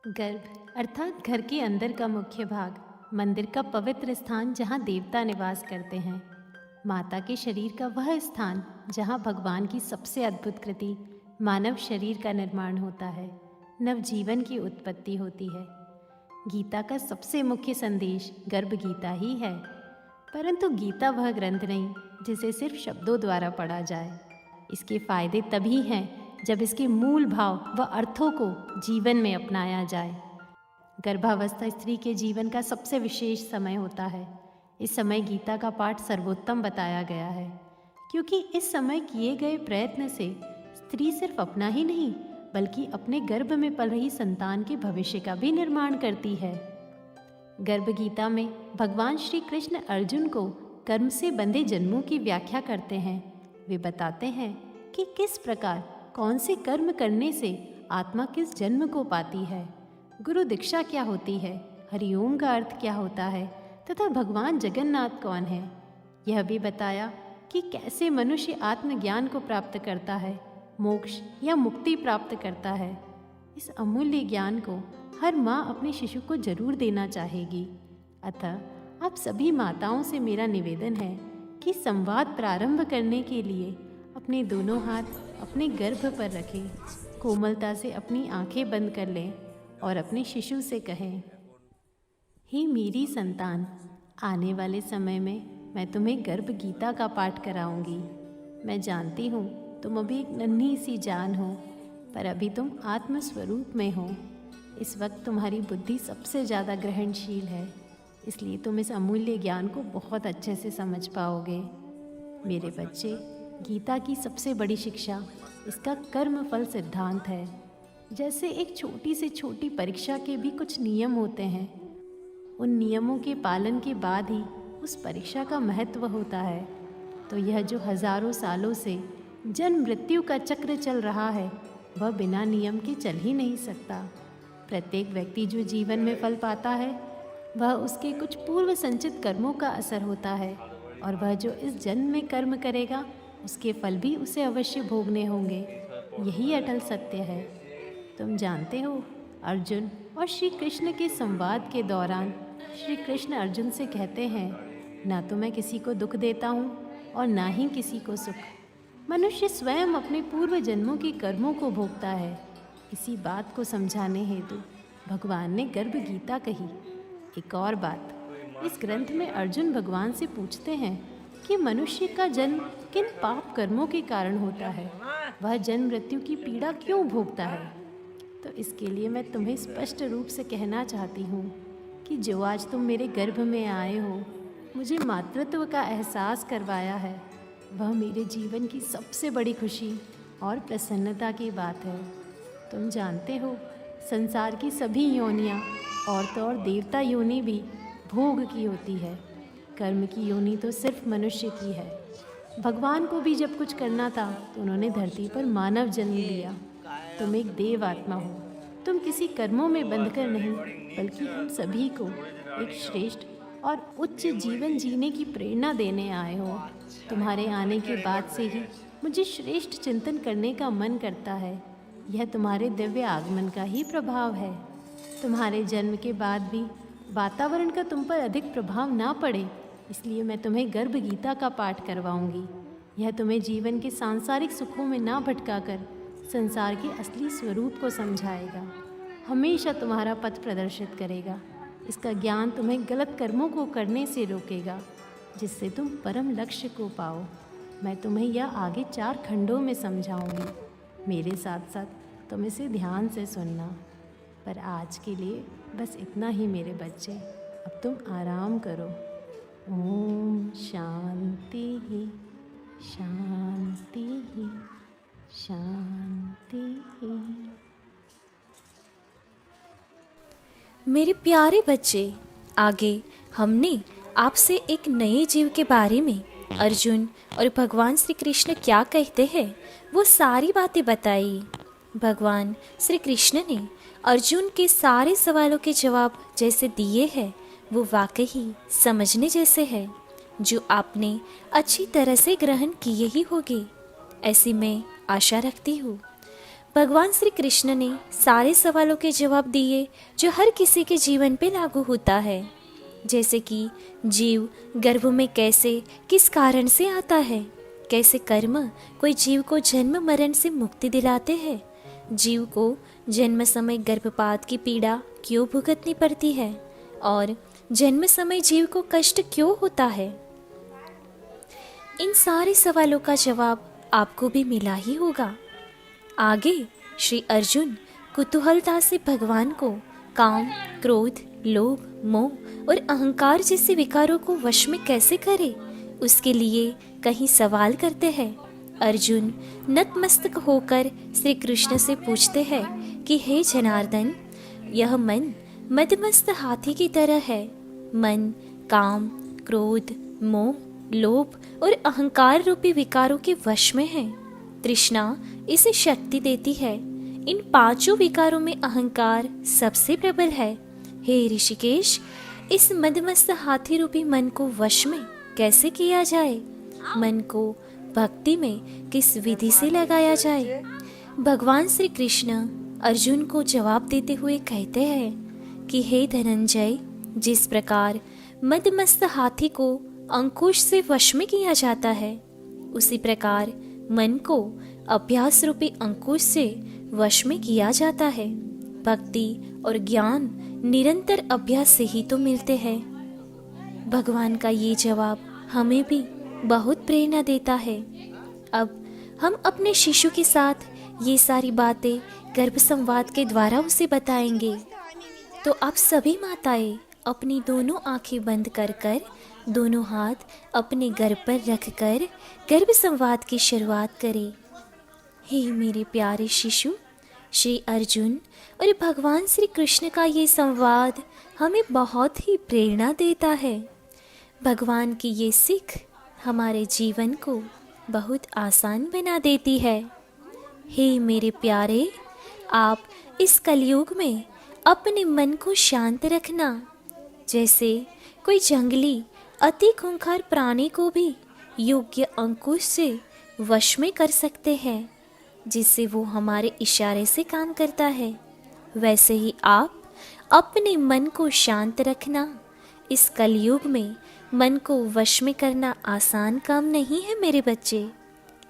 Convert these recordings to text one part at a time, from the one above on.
गर्भ अर्थात घर के अंदर का मुख्य भाग, मंदिर का पवित्र स्थान जहाँ देवता निवास करते हैं। माता के शरीर का वह स्थान जहाँ भगवान की सबसे अद्भुत कृति मानव शरीर का निर्माण होता है, नवजीवन की उत्पत्ति होती है। गीता का सबसे मुख्य संदेश गर्भ गीता ही है, परंतु गीता वह ग्रंथ नहीं जिसे सिर्फ शब्दों द्वारा पढ़ा जाए। इसके फायदे तभी हैं जब इसके मूल भाव व अर्थों को जीवन में अपनाया जाए। गर्भावस्था स्त्री के जीवन का सबसे विशेष समय होता है। इस समय गीता का पाठ सर्वोत्तम बताया गया है, क्योंकि इस समय किए गए प्रयत्न से स्त्री सिर्फ अपना ही नहीं बल्कि अपने गर्भ में पल रही संतान के भविष्य का भी निर्माण करती है। गर्भ गीता में भगवान श्री कृष्ण अर्जुन को कर्म से बंधे जन्मों की व्याख्या करते हैं। वे बताते हैं कि किस प्रकार कौन से कर्म करने से आत्मा किस जन्म को पाती है, गुरु दीक्षा क्या होती है, हरिओम का अर्थ क्या होता है तथा भगवान जगन्नाथ कौन है। यह भी बताया कि कैसे मनुष्य आत्मज्ञान को प्राप्त करता है, मोक्ष या मुक्ति प्राप्त करता है। इस अमूल्य ज्ञान को हर माँ अपने शिशु को जरूर देना चाहेगी। अतः आप सभी माताओं से मेरा निवेदन है कि संवाद प्रारंभ करने के लिए अपने दोनों हाथ अपने गर्भ पर रखें, कोमलता से अपनी आंखें बंद कर लें और अपने शिशु से कहें, हे मेरी संतान, आने वाले समय में मैं तुम्हें गर्भ गीता का पाठ कराऊंगी। मैं जानती हूँ तुम अभी एक नन्ही सी जान हो, पर अभी तुम आत्मस्वरूप में हो। इस वक्त तुम्हारी बुद्धि सबसे ज़्यादा ग्रहणशील है, इसलिए तुम इस अमूल्य ज्ञान को बहुत अच्छे से समझ पाओगे। मेरे बच्चे, गीता की सबसे बड़ी शिक्षा इसका कर्म फल सिद्धांत है। जैसे एक छोटी से छोटी परीक्षा के भी कुछ नियम होते हैं, उन नियमों के पालन के बाद ही उस परीक्षा का महत्व होता है। तो यह जो हजारों सालों से जन्म मृत्यु का चक्र चल रहा है, वह बिना नियम के चल ही नहीं सकता। प्रत्येक व्यक्ति जो जीवन में फल पाता है, वह उसके कुछ पूर्व संचित कर्मों का असर होता है, और वह जो इस जन्म में कर्म करेगा उसके फल भी उसे अवश्य भोगने होंगे। यही अटल सत्य है। तुम जानते हो, अर्जुन और श्री कृष्ण के संवाद के दौरान श्री कृष्ण अर्जुन से कहते हैं, ना तो मैं किसी को दुख देता हूँ और ना ही किसी को सुख। मनुष्य स्वयं अपने पूर्व जन्मों के कर्मों को भोगता है। इसी बात को समझाने हेतु भगवान ने गर्भ गीता कही। एक और बात, इस ग्रंथ में अर्जुन भगवान से पूछते हैं कि मनुष्य का जन्म किन पाप कर्मों के कारण होता है, वह जन्म मृत्यु की पीड़ा क्यों भोगता है। तो इसके लिए मैं तुम्हें स्पष्ट रूप से कहना चाहती हूँ कि जो आज तुम मेरे गर्भ में आए हो, मुझे मातृत्व का एहसास करवाया है, वह मेरे जीवन की सबसे बड़ी खुशी और प्रसन्नता की बात है। तुम जानते हो, संसार की सभी योनियाँ औरतों और देवता योनि भी भोग की होती है। कर्म की योनि तो सिर्फ मनुष्य की है। भगवान को भी जब कुछ करना था तो उन्होंने धरती पर मानव जन्म लिया। तुम एक देव आत्मा हो। तुम किसी कर्मों में बंधकर नहीं, बल्कि हम सभी को एक श्रेष्ठ और उच्च जीवन जीने की प्रेरणा देने आए हो। तुम्हारे आने के बाद से ही मुझे श्रेष्ठ चिंतन करने का मन करता है। यह तुम्हारे दिव्य आगमन का ही प्रभाव है। तुम्हारे जन्म के बाद भी वातावरण का तुम पर अधिक प्रभाव ना पड़े, इसलिए मैं तुम्हें गर्भ गीता का पाठ करवाऊंगी। यह तुम्हें जीवन के सांसारिक सुखों में ना भटकाकर संसार के असली स्वरूप को समझाएगा, हमेशा तुम्हारा पथ प्रदर्शित करेगा। इसका ज्ञान तुम्हें गलत कर्मों को करने से रोकेगा, जिससे तुम परम लक्ष्य को पाओ। मैं तुम्हें यह आगे 4 खंडों में समझाऊंगी। मेरे साथ साथ तुम इसे ध्यान से सुनना। पर आज के लिए बस इतना ही मेरे बच्चे। अब तुम आराम करो। ओम शांति ही शांति ही शांति ही। मेरे प्यारे बच्चे, आगे हमने आपसे एक नए जीव के बारे में अर्जुन और भगवान श्री कृष्ण क्या कहते हैं वो सारी बातें बताई। भगवान श्री कृष्ण ने अर्जुन के सारे सवालों के जवाब जैसे दिए हैं वो वाकई समझने जैसे हैं, जो आपने अच्छी तरह से ग्रहण किए ही होंगे, ऐसी मैं आशा रखती हूँ। भगवान श्री कृष्ण ने सारे सवालों के जवाब दिए जो हर किसी के जीवन पे लागू होता है, जैसे कि जीव गर्भ में कैसे किस कारण से आता है, कैसे कर्म कोई जीव को जन्म मरण से मुक्ति दिलाते हैं, जीव को जन्म समय गर्भपात की पीड़ा क्यों भुगतनी पड़ती है और जन्म समय जीव को कष्ट क्यों होता है। इन सारे सवालों का जवाब आपको भी मिला ही होगा। आगे श्री अर्जुन कुतूहलता से भगवान को काम, क्रोध, लोभ, मोह और अहंकार जैसे विकारों को वश में कैसे करे, उसके लिए कहीं सवाल करते हैं। अर्जुन नतमस्तक होकर श्री कृष्ण से पूछते हैं कि हे जनार्दन, यह मन मदमस्त हाथी की तरह है। मन काम, क्रोध, मोह, लोभ और अहंकार रूपी विकारों के वश में है। तृष्णा इसे शक्ति देती है। इन पांचों विकारों में अहंकार सबसे प्रबल है। हे ऋषिकेश, इस मदमस्त हाथी रूपी मन को वश में कैसे किया जाए? मन को भक्ति में किस विधि से लगाया जाए? भगवान श्री कृष्ण अर्जुन को जवाब देते हुए कहते हैं कि हे धनंजय, जिस प्रकार मदमस्त हाथी को अंकुश से वश में किया जाता है, उसी प्रकार मन को अभ्यास रूपी अंकुश से वश में किया जाता है। भक्ति और ज्ञान निरंतर अभ्यास से ही तो मिलते हैं। भगवान का ये जवाब हमें भी बहुत प्रेरणा देता है। अब हम अपने शिशु के साथ ये सारी बातें गर्भ संवाद के द्वारा उसे बताएंगे। तो आप सभी माताएं अपनी दोनों आंखें बंद कर कर दोनों हाथ अपने गर्भ पर रखकर गर्भ संवाद की शुरुआत करें। हे मेरे प्यारे शिशु, श्री अर्जुन और भगवान श्री कृष्ण का ये संवाद हमें बहुत ही प्रेरणा देता है। भगवान की ये सीख हमारे जीवन को बहुत आसान बना देती है। हे मेरे प्यारे, आप इस कलयुग में अपने मन को शांत रखना। जैसे कोई जंगली अति खूंखार प्राणी को भी योग्य अंकुश से वश में कर सकते हैं, जिससे वो हमारे इशारे से काम करता है, वैसे ही आप अपने मन को शांत रखना। इस कलयुग में मन को वश में करना आसान काम नहीं है मेरे बच्चे,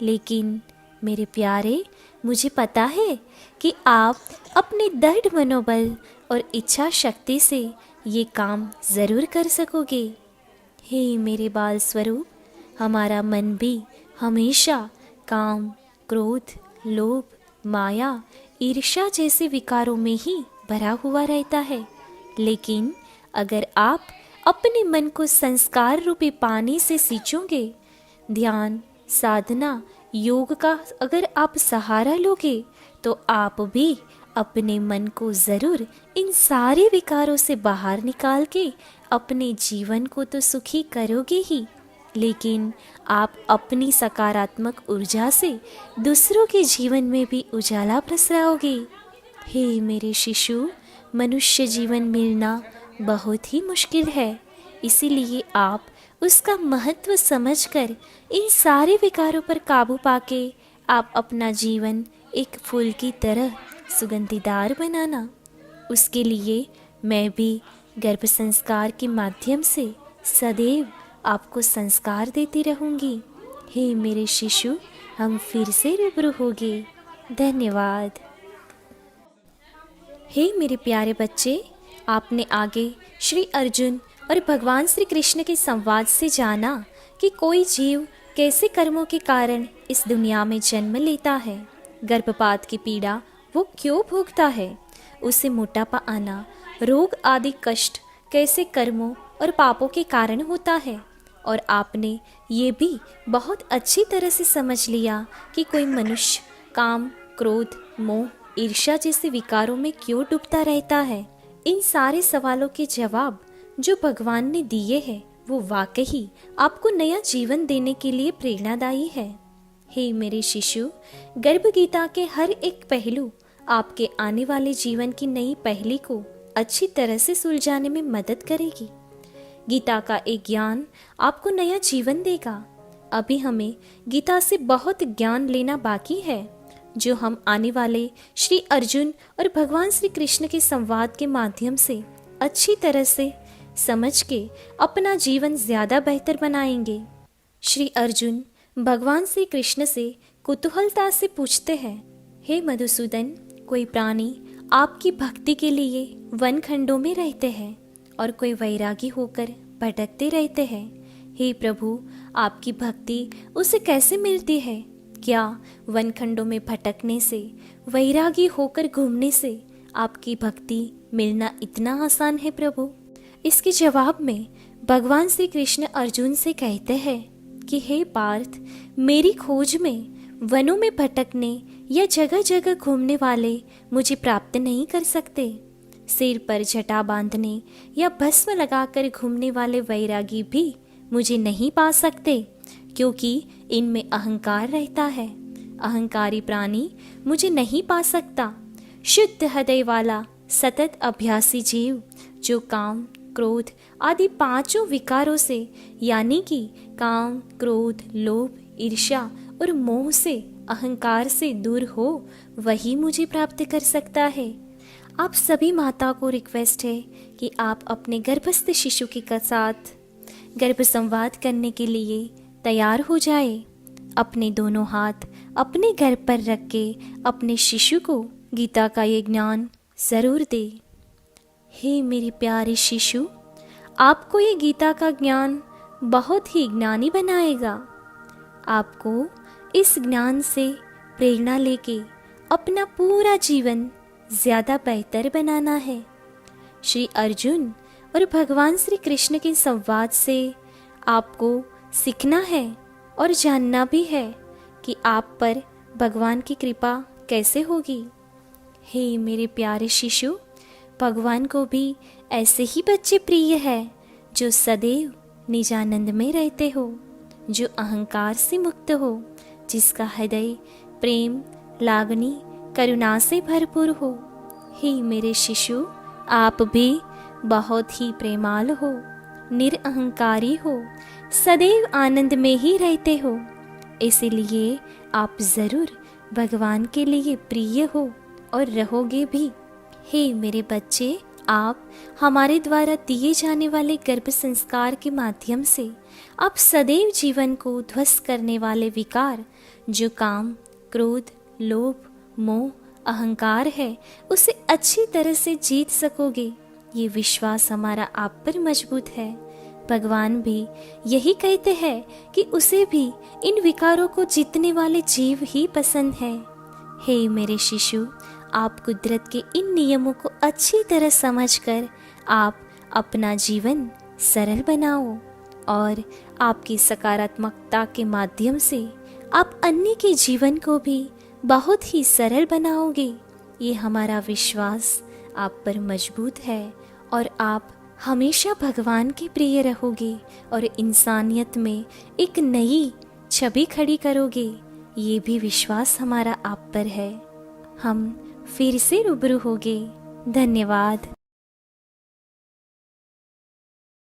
लेकिन मेरे प्यारे, मुझे पता है कि आप अपने दृढ़ मनोबल और इच्छा शक्ति से ये काम ज़रूर कर सकोगे। हे मेरे बाल स्वरूप, हमारा मन भी हमेशा काम, क्रोध, लोभ, माया, ईर्ष्या जैसे विकारों में ही भरा हुआ रहता है। लेकिन अगर आप अपने मन को संस्कार रूपी पानी से सींचोगे, ध्यान, साधना, योग का अगर आप सहारा लोगे, तो आप भी अपने मन को ज़रूर इन सारे विकारों से बाहर निकाल के अपने जीवन को तो सुखी करोगे ही, लेकिन आप अपनी सकारात्मक ऊर्जा से दूसरों के जीवन में भी उजाला प्रसराओगे। हे मेरे शिशु, मनुष्य जीवन मिलना बहुत ही मुश्किल है, इसीलिए आप उसका महत्व समझकर इन सारे विकारों पर काबू पाके आप अपना जीवन एक फूल की तरह सुगंधीदार बनाना। उसके लिए मैं भी गर्भ संस्कार के माध्यम से सदैव आपको संस्कार देती रहूंगी। हे मेरे शिशु, हम फिर से रूबरू होंगे। धन्यवाद। हे मेरे प्यारे बच्चे, आपने आगे श्री अर्जुन और भगवान श्री कृष्ण के संवाद से जाना कि कोई जीव कैसे कर्मों के कारण इस दुनिया में जन्म लेता है, गर्भपात की पीड़ा वो क्यों भोगता है, उसे मोटापा आना, रोग आदि कष्ट कैसे कर्मों और पापों के कारण होता है। और आपने ये भी बहुत अच्छी तरह से समझ लिया कि कोई मनुष्य काम, क्रोध, मोह, ईर्ष्या जैसे विकारों में क्यों डूबता रहता है। इन सारे सवालों के जवाब जो भगवान ने दिए हैं वो वाकई आपको नया जीवन देने के लिए प्रेरणादायी है। हे मेरे शिशु, गर्भ गीता के हर एक पहलू आपके आने वाले जीवन की नई पहेली को अच्छी तरह से सुलझाने में मदद करेगी। गीता का एक ज्ञान आपको नया जीवन देगा। अभी हमें गीता से बहुत ज्ञान लेना बाकी है, जो हम आने वाले श्री अर्जुन और भगवान श्री कृष्ण के संवाद के माध्यम से अच्छी तरह से समझ के अपना जीवन ज़्यादा बेहतर बनाएंगे। श्री अर्जुन भगवान श्री कृष्ण से कुतूहलता से पूछते हैं, हे मधुसूदन, कोई प्राणी आपकी भक्ति के लिए वन खंडों में रहते हैं और कोई वैरागी होकर भटकते रहते हैं। हे प्रभु, आपकी भक्ति उसे कैसे मिलती है? क्या वन खंडों में भटकने से, वैरागी होकर घूमने से आपकी भक्ति मिलना इतना आसान है प्रभु? इसके जवाब में भगवान श्री कृष्ण अर्जुन से कहते हैं कि हे पार्थ, मेरी खोज में वनों में भटकने या जगह जगह घूमने वाले मुझे प्राप्त नहीं कर सकते। सिर पर जटा बांधने या भस्म लगाकर घूमने वाले वैरागी भी मुझे नहीं पा सकते, क्योंकि इनमें अहंकार रहता है। अहंकारी प्राणी मुझे नहीं पा सकता। शुद्ध हृदय वाला सतत अभ्यासी जीव जो काम, क्रोध आदि पांचों विकारों से यानी कि काम, क्रोध, लोभ, ईर्ष्या और मोह से, अहंकार से दूर हो, वही मुझे प्राप्त कर सकता है। आप सभी माता को रिक्वेस्ट है कि आप अपने गर्भस्थ शिशु के साथ गर्भ संवाद करने के लिए तैयार हो जाए। अपने दोनों हाथ अपने गर्भ पर रख के अपने शिशु को गीता का ये ज्ञान जरूर दे। हे मेरे प्यारे शिशु, आपको ये गीता का ज्ञान बहुत ही ज्ञानी बनाएगा। आपको इस ज्ञान से प्रेरणा लेके अपना पूरा जीवन ज़्यादा बेहतर बनाना है। श्री अर्जुन और भगवान श्री कृष्ण के संवाद से आपको सीखना है और जानना भी है कि आप पर भगवान की कृपा कैसे होगी। हे मेरे प्यारे शिशु, भगवान को भी ऐसे ही बच्चे प्रिय है जो सदैव निजानंद में रहते हो, जो अहंकार से मुक्त हो, जिसका हृदय प्रेम, लागनी, करुणा से भरपूर हो। हे मेरे शिशु, आप भी बहुत ही प्रेमाल हो, निरअहंकारी हो, सदैव आनंद में ही रहते हो। इसीलिए आप जरूर भगवान के लिए प्रिय हो और रहोगे भी। हे मेरे बच्चे, आप हमारे द्वारा दिए जाने वाले गर्भ संस्कार के माध्यम से आप सदैव जीवन को ध्वस्त करने वाले विकार जो काम, क्रोध, लोभ, मोह, अहंकार है, उसे अच्छी तरह से जीत सकोगे। ये विश्वास हमारा आप पर मजबूत है। भगवान भी यही कहते हैं कि उसे भी इन विकारों को जीतने वाले जीव ही पसंद है। हे मेरे शिशु, आप कुदरत के इन नियमों को अच्छी तरह समझकर आप अपना जीवन सरल बनाओ और आपकी सकारात्मकता के माध्यम से आप अन्य के जीवन को भी बहुत ही सरल बनाओगे। ये हमारा विश्वास आप पर मजबूत है और आप हमेशा भगवान के प्रिय रहोगे और इंसानियत में एक नई छवि खड़ी करोगे। ये भी विश्वास हमारा आप पर है। हम फिर से रूबरू होंगे। धन्यवाद।